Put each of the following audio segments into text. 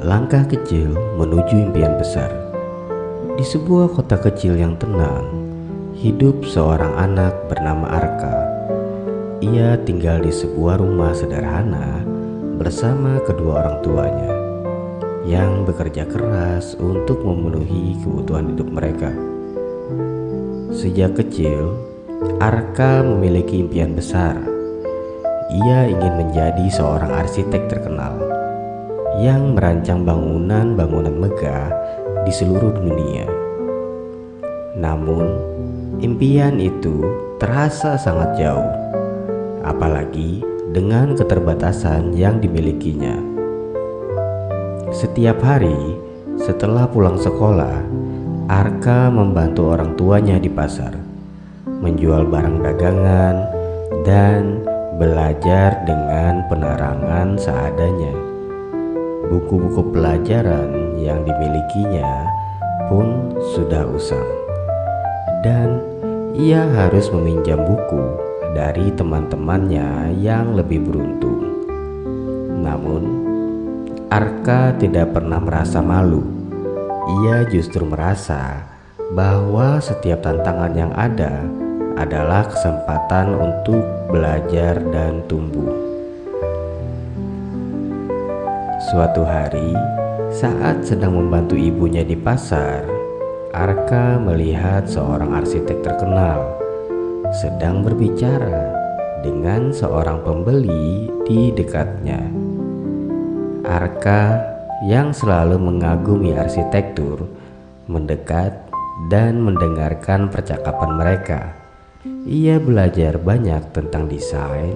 Langkah kecil menuju impian besar. Di sebuah kota kecil yang tenang, hidup seorang anak bernama Arka. Ia tinggal di sebuah rumah sederhana bersama kedua orang tuanya yang bekerja keras untuk memenuhi kebutuhan hidup mereka. Sejak kecil, Arka memiliki impian besar. Ia ingin menjadi seorang arsitek terkenal yang merancang bangunan-bangunan megah di seluruh dunia. Namun, impian itu terasa sangat jauh, apalagi dengan keterbatasan yang dimilikinya. Setiap hari setelah pulang sekolah, Arka membantu orang tuanya di pasar, menjual barang dagangan, dan belajar dengan penerangan seadanya. Buku-buku pelajaran yang dimilikinya pun sudah usang, dan ia harus meminjam buku dari teman-temannya yang lebih beruntung. Namun, Arka tidak pernah merasa malu. Ia justru merasa bahwa setiap tantangan yang ada adalah kesempatan untuk belajar dan tumbuh. Suatu hari, saat sedang membantu ibunya di pasar, Arka melihat seorang arsitek terkenal sedang berbicara dengan seorang pembeli di dekatnya. Arka yang selalu mengagumi arsitektur mendekat dan mendengarkan percakapan mereka. Ia belajar banyak tentang desain,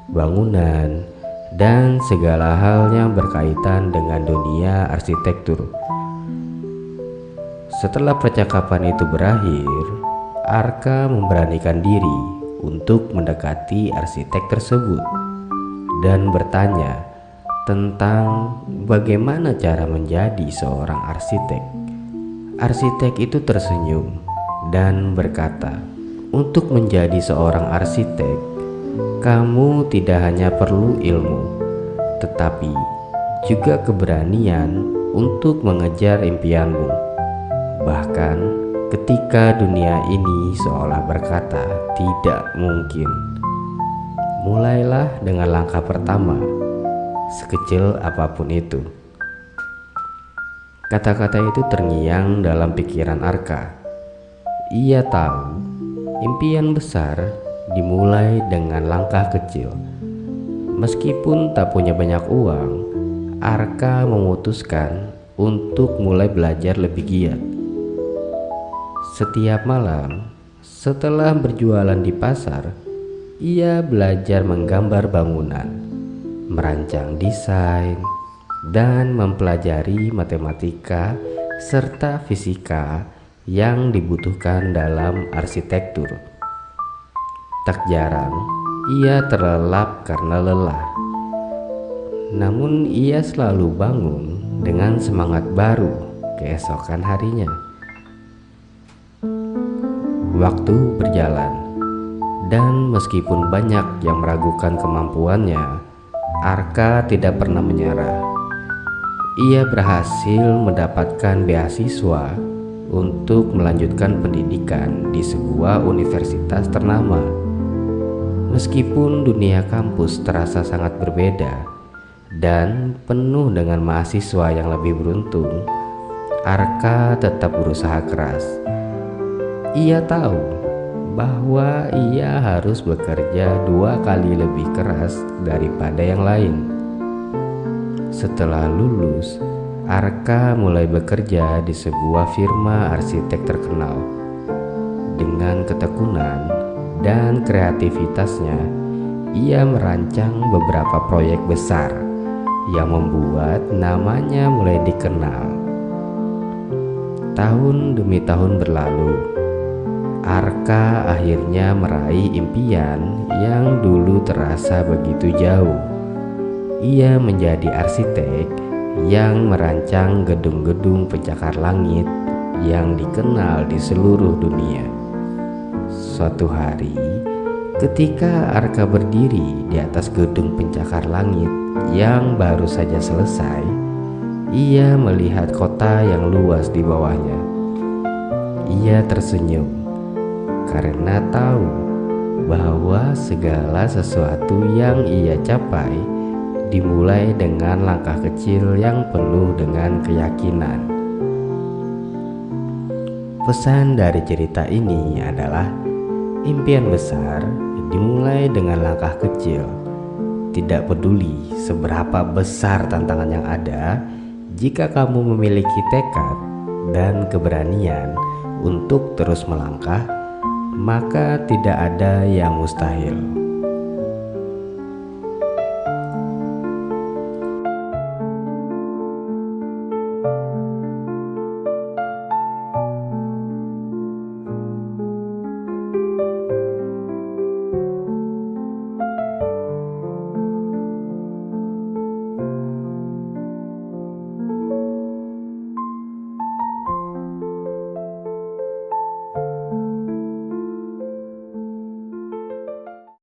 bangunan, dan segala hal yang berkaitan dengan dunia arsitektur. Setelah percakapan itu berakhir, Arka memberanikan diri untuk mendekati arsitek tersebut dan bertanya tentang bagaimana cara menjadi seorang arsitek. Arsitek itu tersenyum dan berkata, "Untuk menjadi seorang arsitek, kamu tidak hanya perlu ilmu, tetapi juga keberanian untuk mengejar impianmu. Bahkan ketika dunia ini seolah berkata tidak mungkin, mulailah dengan langkah pertama, sekecil apapun itu." Kata-kata itu terngiang dalam pikiran Arka. Ia tahu impian besar dimulai dengan langkah kecil. Meskipun tak punya banyak uang, Arka memutuskan untuk mulai belajar lebih giat. Setiap malam setelah berjualan di pasar, ia belajar menggambar bangunan, merancang desain, dan mempelajari matematika serta fisika yang dibutuhkan dalam arsitektur. Tak jarang ia terlelap karena lelah, namun ia selalu bangun dengan semangat baru keesokan harinya. Waktu berjalan, dan meskipun banyak yang meragukan kemampuannya, Arka tidak pernah menyerah. Ia berhasil mendapatkan beasiswa untuk melanjutkan pendidikan di sebuah universitas ternama. Meskipun dunia kampus terasa sangat berbeda dan penuh dengan mahasiswa yang lebih beruntung, Arka tetap berusaha keras. Ia tahu bahwa ia harus bekerja 2 kali lebih keras daripada yang lain. Setelah lulus, Arka mulai bekerja di sebuah firma arsitek terkenal. Dengan ketekunan dan kreativitasnya, ia merancang beberapa proyek besar yang membuat namanya mulai dikenal. Tahun demi tahun berlalu, Arka akhirnya meraih impian yang dulu terasa begitu jauh. Ia menjadi arsitek yang merancang gedung-gedung pencakar langit yang dikenal di seluruh dunia. Suatu hari, ketika Arka berdiri di atas gedung pencakar langit yang baru saja selesai, Ia melihat kota yang luas di bawahnya. Ia tersenyum karena tahu bahwa segala sesuatu yang ia capai dimulai dengan langkah kecil yang penuh dengan keyakinan. Pesan dari cerita ini adalah impian besar dimulai dengan langkah kecil. Tidak peduli seberapa besar tantangan yang ada, jika kamu memiliki tekad dan keberanian untuk terus melangkah, maka tidak ada yang mustahil.